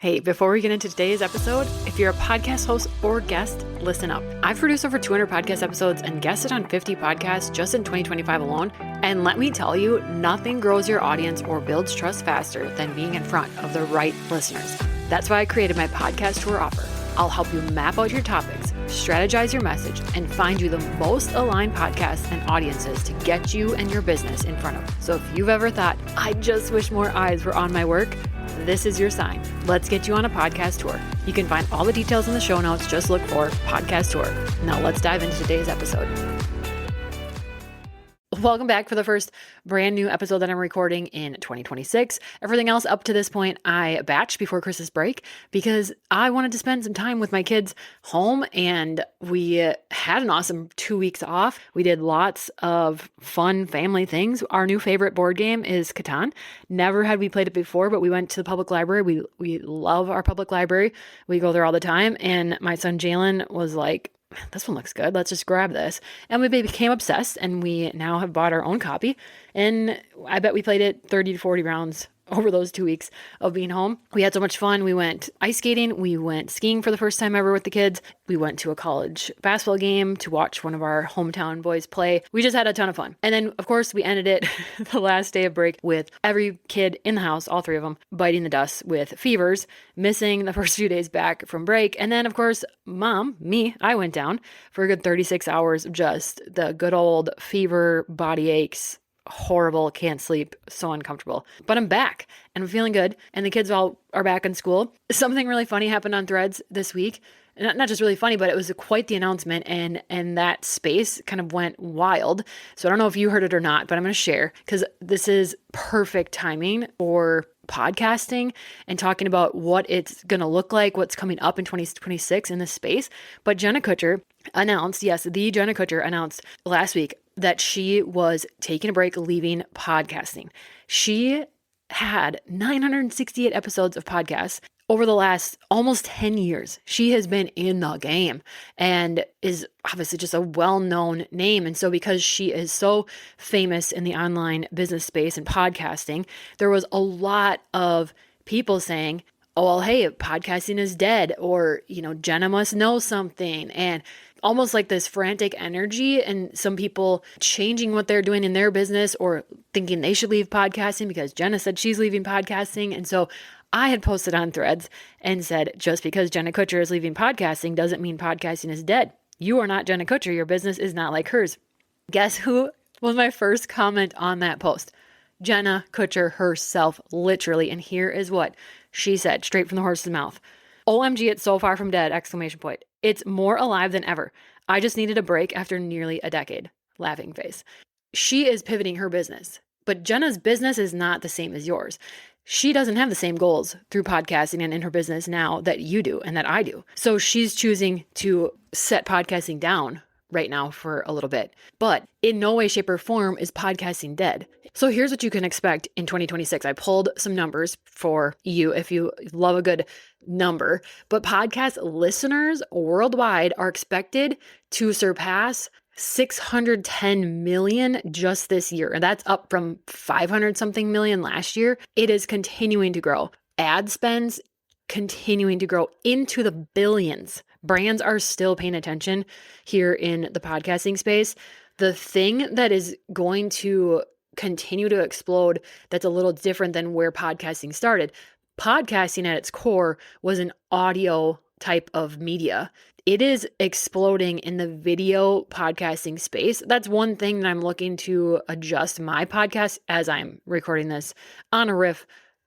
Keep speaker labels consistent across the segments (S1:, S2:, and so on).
S1: Hey, before we get into today's episode, if you're a podcast host or guest, listen up. I've produced over 200 podcast episodes and guested on 50 podcasts just in 2025 alone. And let me tell you, nothing grows your audience or builds trust faster than being in front of the right listeners. That's why I created my podcast tour offer. I'll help you map out your topics, strategize your message, and find you the most aligned podcasts and audiences to get you and your business in front of. So if you've ever thought, I just wish more eyes were on my work, this is your sign. Let's get you on a podcast tour. You can find all the details in the show notes. Just look for podcast tour. Now let's dive into today's episode. Welcome back for the first brand new episode that I'm recording in 2026. Everything else up to this point, I batched before Christmas break because I wanted to spend some time with my kids home, and we had an awesome 2 weeks off. We did lots of fun family things. Our new favorite board game is Catan. Never had we played it before, but we went to the public library. We love our public library. We go there all the time, and my son Jalen was like, this one looks good. Let's just grab this. And we became obsessed, and we now have bought our own copy. And I bet we played it 30 to 40 rounds over those 2 weeks of being home. We had so much fun. We went ice skating. We went skiing for the first time ever with the kids. We went to a college basketball game to watch one of our hometown boys play. We just had a ton of fun. And then, of course, we ended it the last day of break with every kid in the house, all three of them, biting the dust with fevers, missing the first few days back from break. And then, of course, I went down for a good 36 hours of just the good old fever, body aches, horrible, can't sleep, so uncomfortable. But I'm back and I'm feeling good, and the kids all are back in school. Something really funny happened on Threads this week. Not just really funny, but it was quite the announcement, and that space kind of went wild. So I don't know if you heard it or not, but I'm going to share because this is perfect timing for podcasting and talking about what it's going to look like, what's coming up in 2026 in this space. But Jenna Kutcher announced, the Jenna Kutcher announced last week that she was taking a break, leaving podcasting. She had 968 episodes of podcasts over the last almost 10 years. She has been in the game and is obviously just a well-known name. And so because she is so famous in the online business space and podcasting, there was a lot of people saying, oh, well, hey, podcasting is dead, or, Jenna must know something, and almost like this frantic energy, and some people changing what they're doing in their business or thinking they should leave podcasting because Jenna said she's leaving podcasting. And so I had posted on Threads and said, just because Jenna Kutcher is leaving podcasting doesn't mean podcasting is dead. You are not Jenna Kutcher. Your business is not like hers. Guess who was my first comment on that post? Jenna Kutcher herself, literally. And here is what she said, straight from the horse's mouth. OMG, it's so far from dead, ! It's more alive than ever. I just needed a break after nearly a decade. Laughing face. She is pivoting her business, but Jenna's business is not the same as yours. She doesn't have the same goals through podcasting and in her business now that you do and that I do. So she's choosing to set podcasting down right now for a little bit. But in no way, shape, or form is podcasting dead. So here's what you can expect in 2026. I pulled some numbers for you if you love a good number. But podcast listeners worldwide are expected to surpass 610 million just this year. And that's up from 500 something million last year. It is continuing to grow. Ad spends continuing to grow into the billions. Brands are still paying attention here in the podcasting space. The thing that is going to continue to explode that's a little different than where podcasting started. Podcasting at its core was an audio type of media. It is exploding in the video podcasting space. That's one thing that I'm looking to adjust my podcast as I'm recording this on a riff,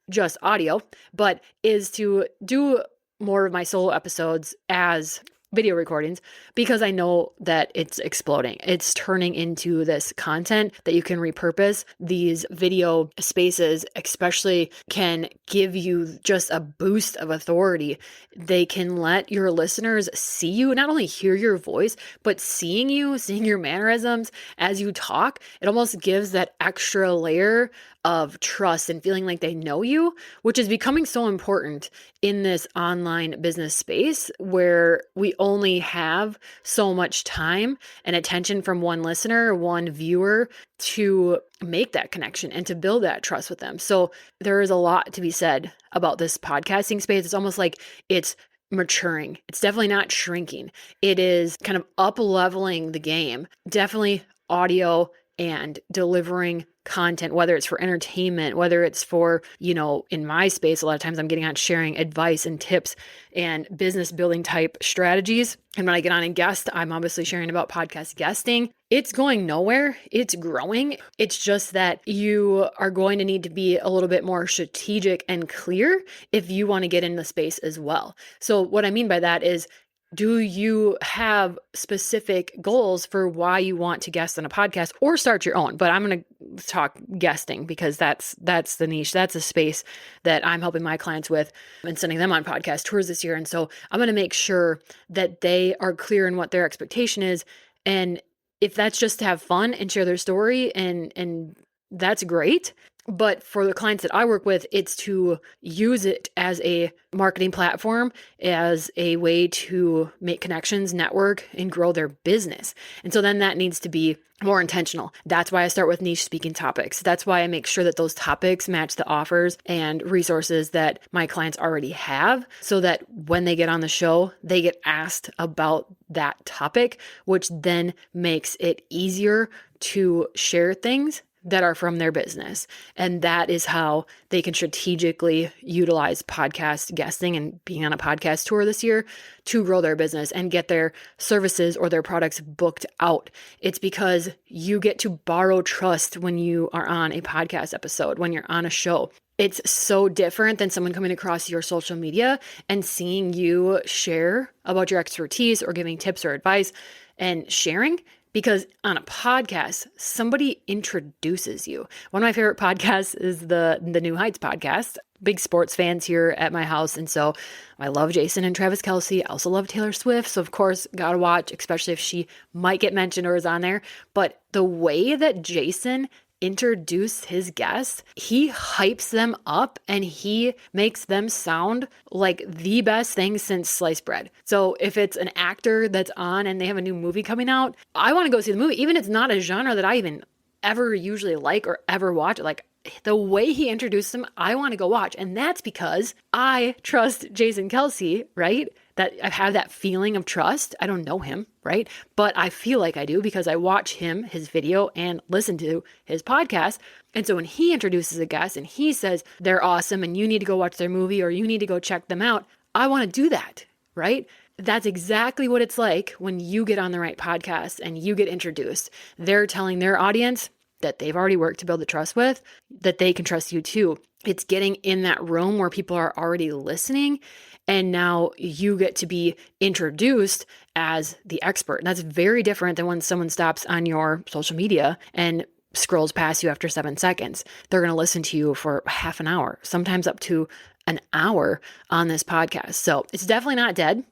S1: just audio, but is to do more of my solo episodes as video recordings because I know that it's exploding. It's turning into this content that you can repurpose. These video spaces especially can give you just a boost of authority. They can let your listeners see you, not only hear your voice, but seeing you, seeing your mannerisms as you talk. It almost gives that extra layer of trust and feeling like they know you, which is becoming so important in this online business space where we only have so much time and attention from one listener, one viewer to make that connection and to build that trust with them. So there is a lot to be said about this podcasting space. It's almost like it's maturing. It's definitely not shrinking. It is kind of up leveling the game. Definitely audio and delivering content, whether it's for entertainment, whether it's for, in my space, a lot of times I'm getting on sharing advice and tips and business building type strategies. And when I get on and guest, I'm obviously sharing about podcast guesting. It's going nowhere. It's growing. It's just that you are going to need to be a little bit more strategic and clear if you want to get in the space as well. So what I mean by that is, do you have specific goals for why you want to guest on a podcast or start your own? But I'm going to talk guesting because that's the niche. That's a space that I'm helping my clients with and sending them on podcast tours this year. And so I'm going to make sure that they are clear in what their expectation is. And if that's just to have fun and share their story, and that's great. But for the clients that I work with, it's to use it as a marketing platform, as a way to make connections, network, and grow their business. And so then that needs to be more intentional. That's why I start with niche speaking topics. That's why I make sure that those topics match the offers and resources that my clients already have, so that when they get on the show, they get asked about that topic, which then makes it easier to share things that are from their business. And that is how they can strategically utilize podcast guesting and being on a podcast tour this year to grow their business and get their services or their products booked out. It's because you get to borrow trust when you are on a podcast episode, when you're on a show. It's so different than someone coming across your social media and seeing you share about your expertise or giving tips or advice and sharing. Because on a podcast, somebody introduces you. One of my favorite podcasts is the New Heights podcast. Big sports fans here at my house. And so I love Jason and Travis Kelce. I also love Taylor Swift. So of course, gotta watch, especially if she might get mentioned or is on there. But the way that Jason introduce his guests, he hypes them up and he makes them sound like the best thing since sliced bread. So if it's an actor that's on and they have a new movie coming out, I want to go see the movie, even if it's not a genre that I even ever usually like or ever watch. Like the way he introduced them, I want to go watch. And that's because I trust Jason Kelce, right? That I have that feeling of trust. I don't know him, right? But I feel like I do because I watch him, his video, and listen to his podcast. And so when he introduces a guest and he says they're awesome and you need to go watch their movie or you need to go check them out, I want to do that, right? That's exactly what it's like when you get on the right podcast and you get introduced. They're telling their audience that they've already worked to build the trust with, that they can trust you too. It's getting in that room where people are already listening. And now you get to be introduced as the expert. And that's very different than when someone stops on your social media and scrolls past you after 7 seconds. They're going to listen to you for half an hour, sometimes up to an hour on this podcast. So it's definitely not dead.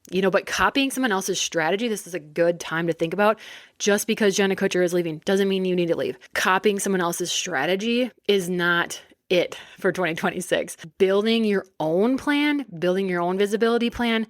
S1: But copying someone else's strategy, this is a good time to think about. Just because Jenna Kutcher is leaving doesn't mean you need to leave. Copying someone else's strategy is not it for 2026. Building your own plan, building your own visibility plan,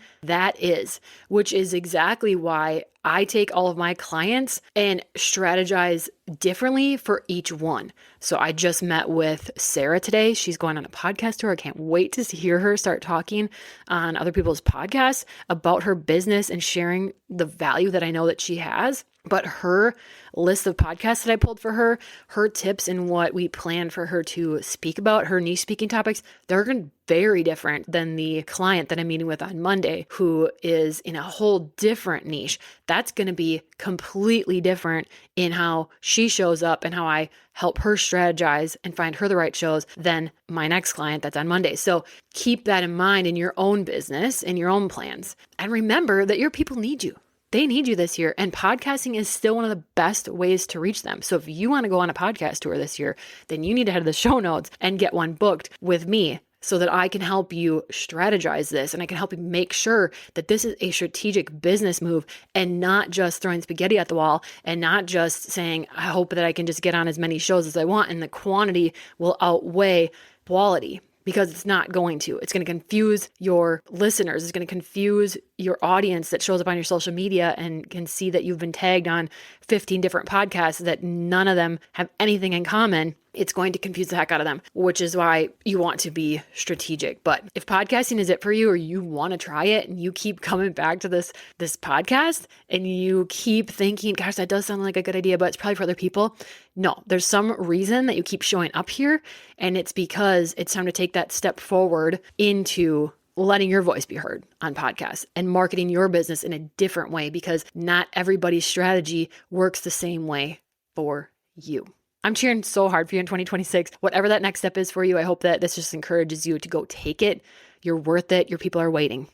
S1: which is exactly why I take all of my clients and strategize differently for each one. So I just met with Sarah today. She's going on a podcast tour. I can't wait to hear her start talking on other people's podcasts about her business and sharing the value that I know that she has. But her list of podcasts that I pulled for her, her tips and what we plan for her to speak about, her niche speaking topics, they're going to be very different than the client that I'm meeting with on Monday, who is in a whole different niche. That's going to be completely different in how she shows up and how I help her strategize and find her the right shows than my next client that's on Monday. So keep that in mind in your own business, in your own plans. And remember that your people need you. They need you this year, and podcasting is still one of the best ways to reach them. So if you want to go on a podcast tour this year, then you need to head to the show notes and get one booked with me. so that I can help you strategize this and I can help you make sure that this is a strategic business move and not just throwing spaghetti at the wall and not just saying, I hope that I can just get on as many shows as I want and the quantity will outweigh quality. Because it's not going to. It's going to confuse your listeners. It's going to confuse your audience that shows up on your social media and can see that you've been tagged on 15 different podcasts that none of them have anything in common. It's going to confuse the heck out of them, which is why you want to be strategic. But if podcasting is it for you, or you want to try it and you keep coming back to this podcast and you keep thinking, gosh, that does sound like a good idea, but it's probably for other people. No, there's some reason that you keep showing up here, and it's because it's time to take that step forward into letting your voice be heard on podcasts and marketing your business in a different way, because not everybody's strategy works the same way for you. I'm cheering so hard for you in 2026. Whatever that next step is for you, I hope that this just encourages you to go take it. You're worth it. Your people are waiting.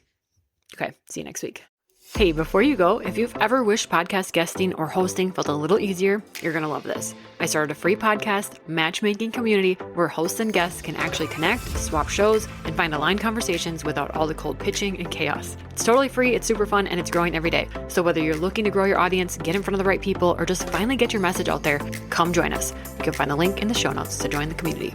S1: Okay, see you next week. Hey, before you go, if you've ever wished podcast guesting or hosting felt a little easier, you're going to love this. I started a free podcast matchmaking community where hosts and guests can actually connect, swap shows, and find aligned conversations without all the cold pitching and chaos. It's totally free, it's super fun, and it's growing every day. So whether you're looking to grow your audience, get in front of the right people, or just finally get your message out there, come join us. You can find the link in the show notes to join the community.